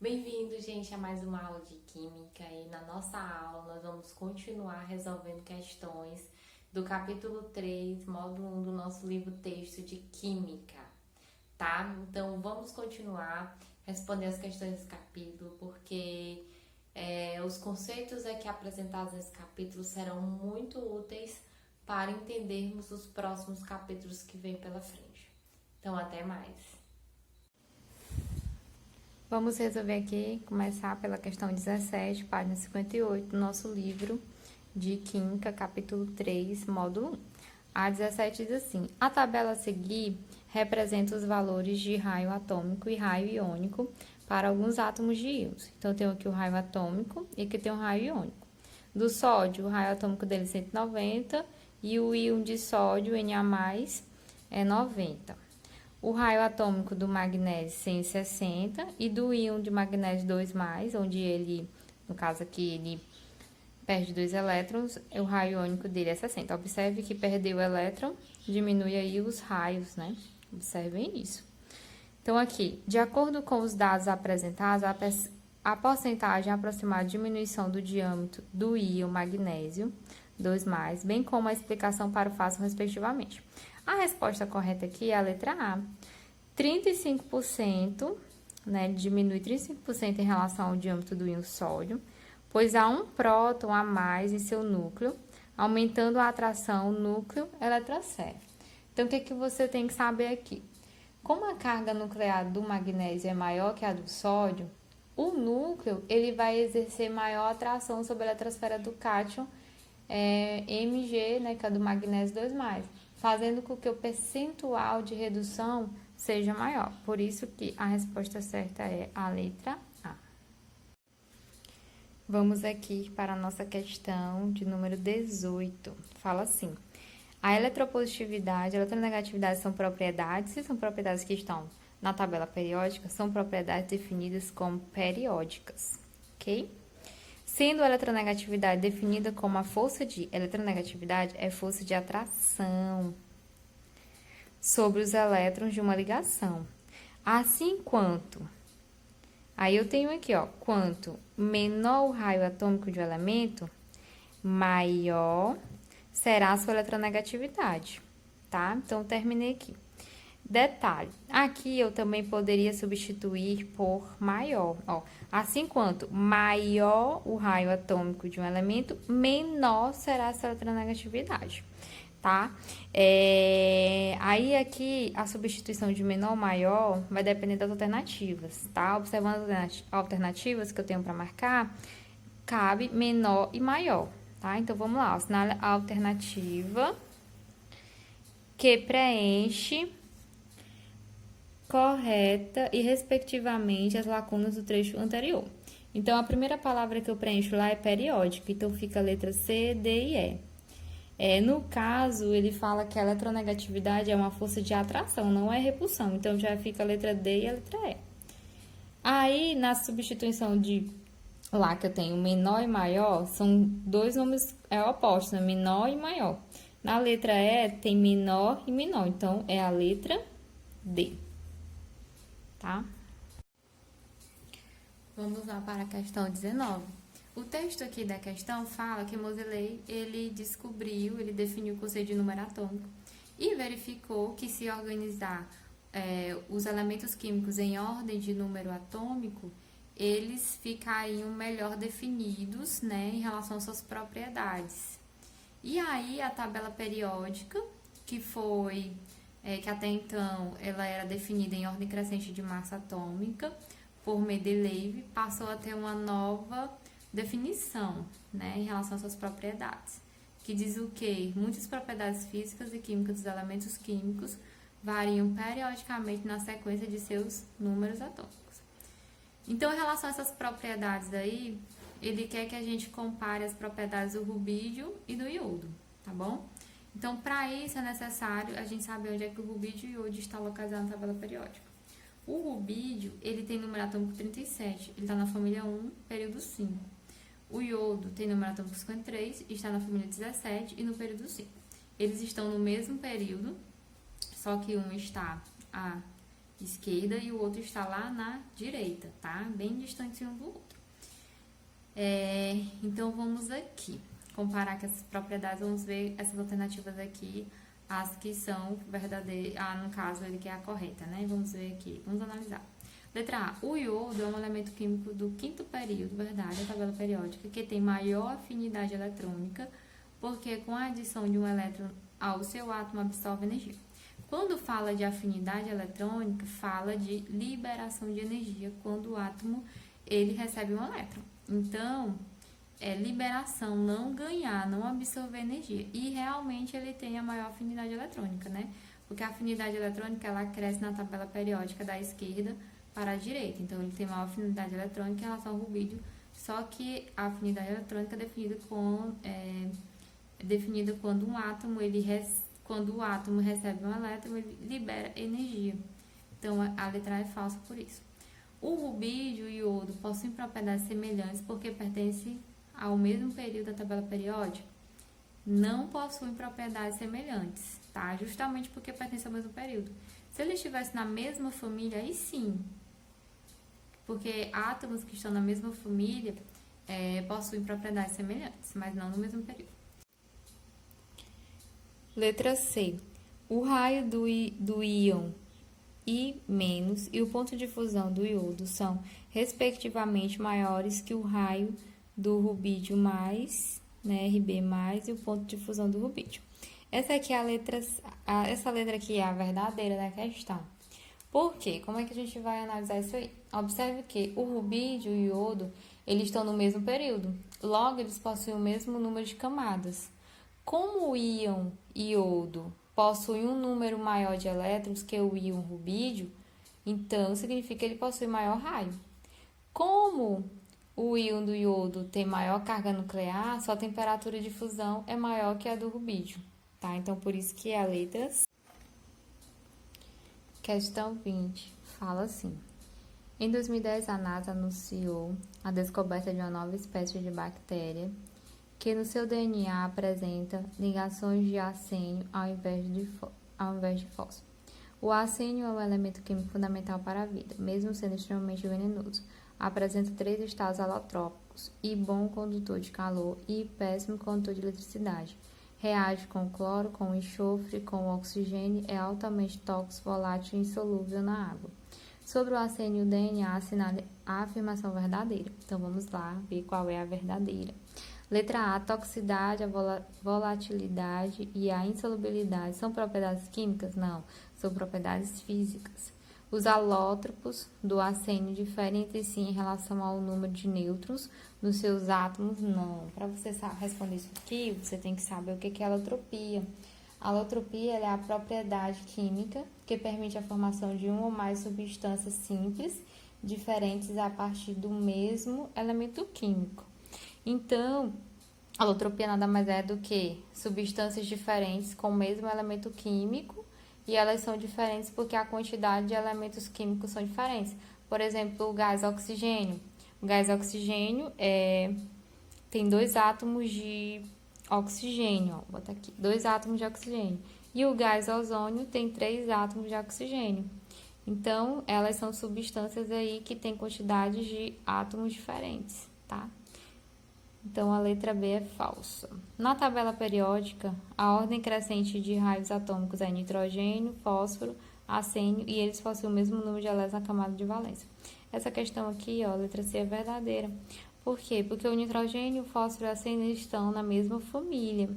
Bem-vindo, gente, a mais uma aula de Química. E na nossa aula nós vamos continuar resolvendo questões do capítulo 3, módulo 1 do nosso livro texto de Química, tá? Então vamos continuar respondendo as questões desse capítulo, porque os conceitos aqui apresentados nesse capítulo serão muito úteis para entendermos os próximos capítulos que vêm pela frente. Então, até mais! Vamos resolver aqui, começar pela questão 17, página 58, do nosso livro de Química, capítulo 3, módulo 1. A 17 diz assim: a tabela a seguir representa os valores de raio atômico e raio iônico para alguns átomos de íons. Então, eu tenho aqui o raio atômico e aqui tem o raio iônico. Do sódio, o raio atômico dele é 190 e o íon de sódio, Na+, é 90. O raio atômico do magnésio 160 e do íon de magnésio 2+, onde ele, no caso aqui, ele perde 2 elétrons, o raio iônico dele é 60. Observe que perder o elétron diminui aí os raios, né? Observem isso. Então, aqui, de acordo com os dados apresentados, a porcentagem aproximada de diminuição do diâmetro do íon magnésio 2+, bem como a explicação para o fósforo, respectivamente. A resposta correta aqui é a letra A. 35%, né, diminui 35% em relação ao diâmetro do íon sódio, pois há um próton a mais em seu núcleo, aumentando a atração núcleo-eletrosfera. Então, o que você tem que saber aqui? Como a carga nuclear do magnésio é maior que a do sódio, o núcleo ele vai exercer maior atração sobre a eletrosfera do cátion Mg, né, que é do magnésio 2+, fazendo com que o percentual de redução seja maior. Por isso que a resposta certa é a letra A. Vamos aqui para a nossa questão de número 18. Fala assim: a eletropositividade e a eletronegatividade são propriedades, e são propriedades que estão na tabela periódica, são propriedades definidas como periódicas, ok? Sendo a eletronegatividade definida como a força de eletronegatividade, é força de atração sobre os elétrons de uma ligação. Assim quanto, aí eu tenho aqui, ó, quanto menor o raio atômico de um elemento, maior será a sua eletronegatividade, tá? Então, terminei aqui. Detalhe, aqui eu também poderia substituir por maior, ó. Assim quanto maior o raio atômico de um elemento, menor será a sua eletronegatividade, tá? Aí aqui a substituição de menor ou maior vai depender das alternativas, tá? Observando as alternativas que eu tenho para marcar, cabe menor e maior, tá? Então vamos lá, assinar a alternativa que preenche correta e respectivamente as lacunas do trecho anterior. Então, a primeira palavra que eu preencho lá é periódica, então fica a letra C, D e E. No caso, ele fala que a eletronegatividade é uma força de atração, não é repulsão, então já fica a letra D e a letra E. Aí, na substituição de lá que eu tenho menor e maior, são dois nomes opostos, né? Menor e maior. Na letra E tem menor e menor, então é a letra D. Tá? Vamos lá para a questão 19. O texto aqui da questão fala que Moseley, ele definiu o conceito de número atômico e verificou que se organizar os elementos químicos em ordem de número atômico, eles ficariam melhor definidos, né, em relação às suas propriedades. E aí a tabela periódica, que até então ela era definida em ordem crescente de massa atômica por Mendeleev, passou a ter uma nova definição, né, em relação às suas propriedades, que diz o quê? Muitas propriedades físicas e químicas dos elementos químicos variam periodicamente na sequência de seus números atômicos. Então, em relação a essas propriedades aí, ele quer que a gente compare as propriedades do rubídio e do iodo, tá bom? Então, para isso é necessário a gente saber onde é que o rubídio e o iodo estão localizados na tabela periódica. O rubídio, ele tem número atômico 37, ele está na família 1, período 5. O iodo tem número atômico 53, está na família 17 e no período 5. Eles estão no mesmo período, só que um está esquerda e o outro está lá na direita, tá? Bem distante um do outro. Então, vamos aqui comparar com essas propriedades, vamos ver essas alternativas aqui, as que são verdadeiras, no caso, ele que é a correta, né? Vamos ver aqui, vamos analisar. Letra A, o iodo é um elemento químico do quinto período, verdade, a tabela periódica, que tem maior afinidade eletrônica, porque com a adição de um elétron ao seu átomo absorve energia. Quando fala de afinidade eletrônica, fala de liberação de energia quando o átomo ele recebe um elétron. Então, é liberação, não ganhar, não absorver energia. E realmente ele tem a maior afinidade eletrônica, né? Porque a afinidade eletrônica ela cresce na tabela periódica da esquerda para a direita. Então, ele tem maior afinidade eletrônica em relação ao rubídio, só que a afinidade eletrônica é definida quando quando o átomo recebe um elétron, ele libera energia. Então, a letra A é falsa por isso. O rubídio e o iodo possuem propriedades semelhantes porque pertencem ao mesmo período da tabela periódica? Não possuem propriedades semelhantes, tá? Justamente porque pertencem ao mesmo período. Se eles estivessem na mesma família, aí sim. Porque átomos que estão na mesma família possuem propriedades semelhantes, mas não no mesmo período. Letra C. O raio do íon I- e o ponto de fusão do iodo são, respectivamente, maiores que o raio do rubídio mais, né, Rb+, e o ponto de fusão do rubídio. Essa letra aqui é a verdadeira da questão. Por quê? Como é que a gente vai analisar isso aí? Observe que o rubídio e o iodo, eles estão no mesmo período. Logo, eles possuem o mesmo número de camadas. Como o íon iodo possui um número maior de elétrons que o íon rubídio, então significa que ele possui maior raio. Como o íon do iodo tem maior carga nuclear, sua temperatura de fusão é maior que a do rubídio, tá? Então, por isso que a letra C. Questão 20 fala assim: em 2010, a NASA anunciou a descoberta de uma nova espécie de bactéria que no seu DNA apresenta ligações de arsênio ao invés de fósforo. O arsênio é um elemento químico fundamental para a vida, mesmo sendo extremamente venenoso. Apresenta 3 estados alotrópicos, e bom condutor de calor e péssimo condutor de eletricidade. Reage com cloro, com enxofre, com oxigênio, é altamente tóxico, volátil e insolúvel na água. Sobre o arsênio, o DNA assinala a afirmação verdadeira. Então, vamos lá ver qual é a verdadeira. Letra A, a toxicidade, a volatilidade e a insolubilidade são propriedades químicas? Não, são propriedades físicas. Os alótropos do arsênio diferem entre si em relação ao número de nêutrons nos seus átomos? Não. Para você responder isso aqui, você tem que saber o que é alotropia. A alotropia é a propriedade química que permite a formação de uma ou mais substâncias simples diferentes a partir do mesmo elemento químico. Então, a alotropia nada mais é do que substâncias diferentes com o mesmo elemento químico, e elas são diferentes porque a quantidade de elementos químicos são diferentes. Por exemplo, o gás oxigênio. O gás oxigênio tem 2 átomos de oxigênio, vou botar aqui, 2 átomos de oxigênio. E o gás ozônio tem 3 átomos de oxigênio. Então, elas são substâncias aí que têm quantidades de átomos diferentes, tá? Então, a letra B é falsa. Na tabela periódica, a ordem crescente de raios atômicos é nitrogênio, fósforo, arsênio, e eles possuem o mesmo número de elétrons na camada de valência. Essa questão aqui, ó, a letra C é verdadeira. Por quê? Porque o nitrogênio, o fósforo e o arsênio estão na mesma família.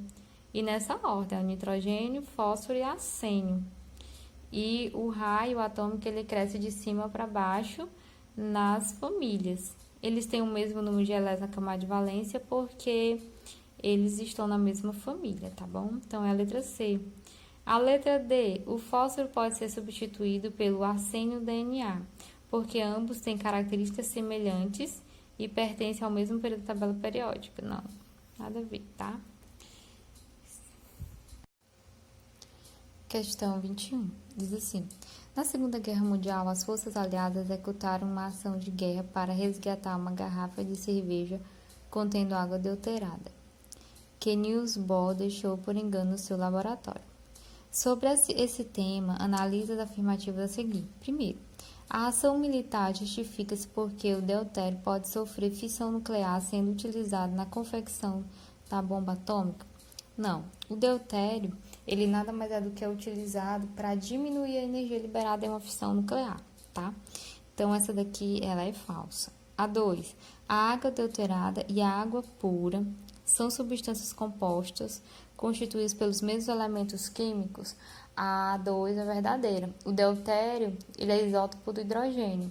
E nessa ordem, é o nitrogênio, fósforo e arsênio. E o raio atômico, ele cresce de cima para baixo nas famílias. Eles têm o mesmo número de elétrons na camada de valência porque eles estão na mesma família, tá bom? Então, é a letra C. A letra D. O fósforo pode ser substituído pelo arsênio DNA, porque ambos têm características semelhantes e pertencem ao mesmo período da tabela periódica. Não, nada a ver, tá? Questão 21. Diz assim: na Segunda Guerra Mundial, as forças aliadas executaram uma ação de guerra para resgatar uma garrafa de cerveja contendo água adulterada, que Niels Bohr deixou por engano no seu laboratório. Sobre esse tema, analisa as afirmativas a seguir. Primeiro, A ação militar justifica-se porque o deutério pode sofrer fissão nuclear sendo utilizado na confecção da bomba atômica? Não. O deutério, ele nada mais é do que é utilizado para diminuir a energia liberada em uma fissão nuclear, tá? Então, essa daqui, ela é falsa. A 2. A água deuterada e a água pura são substâncias compostas constituídas pelos mesmos elementos químicos. A 2 é verdadeira. O deutério, ele é isótopo do hidrogênio.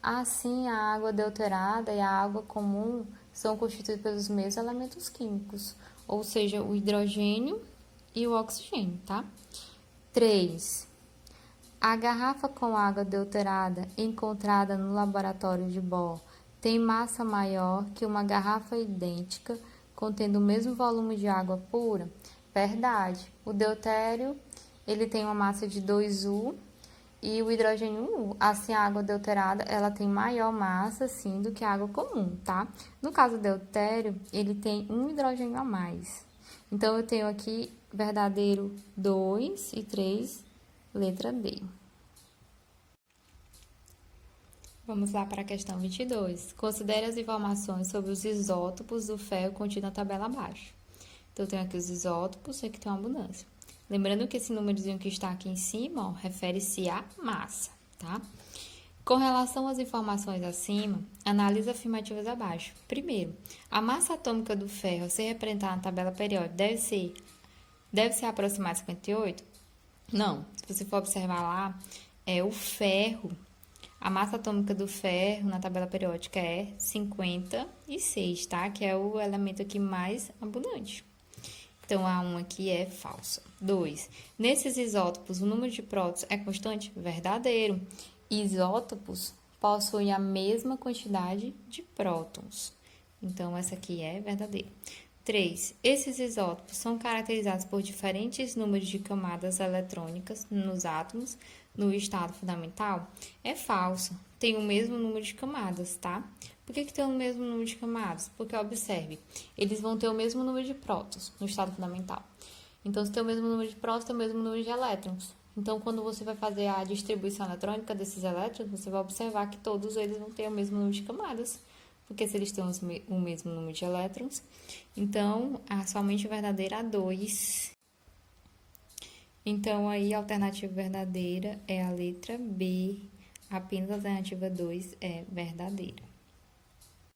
Assim, a água deuterada e a água comum são constituídas pelos mesmos elementos químicos, ou seja, o hidrogênio e o oxigênio, tá? 3. A garrafa com água deuterada encontrada no laboratório de Bohr tem massa maior que uma garrafa idêntica contendo o mesmo volume de água pura? Verdade. O deutério, ele tem uma massa de 2U e o hidrogênio 1U. Assim, a água deuterada, ela tem maior massa, sim, do que a água comum, tá? No caso do deutério, ele tem um hidrogênio a mais. Então, eu tenho aqui verdadeiro 2 e 3, letra D. Vamos lá para a questão 22. Considere as informações sobre os isótopos do ferro contido na tabela abaixo. Então, eu tenho aqui os isótopos e aqui tem uma abundância. Lembrando que esse númerozinho que está aqui em cima, ó, refere-se à massa, tá? Com relação às informações acima, analise as afirmativas abaixo. Primeiro, a massa atômica do ferro a ser representada na tabela periódica deve se aproximar de 58? Não. Se você for observar lá, o ferro, a massa atômica do ferro na tabela periódica é 56, tá? Que é o elemento aqui mais abundante. Então, a 1 aqui é falsa. 2. Nesses isótopos, o número de prótons é constante? Verdadeiro. Isótopos possuem a mesma quantidade de prótons. Então, essa aqui é verdadeira. 3. Esses isótopos são caracterizados por diferentes números de camadas eletrônicas nos átomos no estado fundamental? É falso. Tem o mesmo número de camadas, tá? Por que tem o mesmo número de camadas? Porque, observe, eles vão ter o mesmo número de prótons no estado fundamental. Então, se tem o mesmo número de prótons, tem o mesmo número de elétrons. Então, quando você vai fazer a distribuição eletrônica desses elétrons, você vai observar que todos eles vão ter o mesmo número de camadas. Porque se eles têm o mesmo número de elétrons, então, somente verdadeira a 2. Então, aí, a alternativa verdadeira é a letra B. Apenas a alternativa 2 é verdadeira.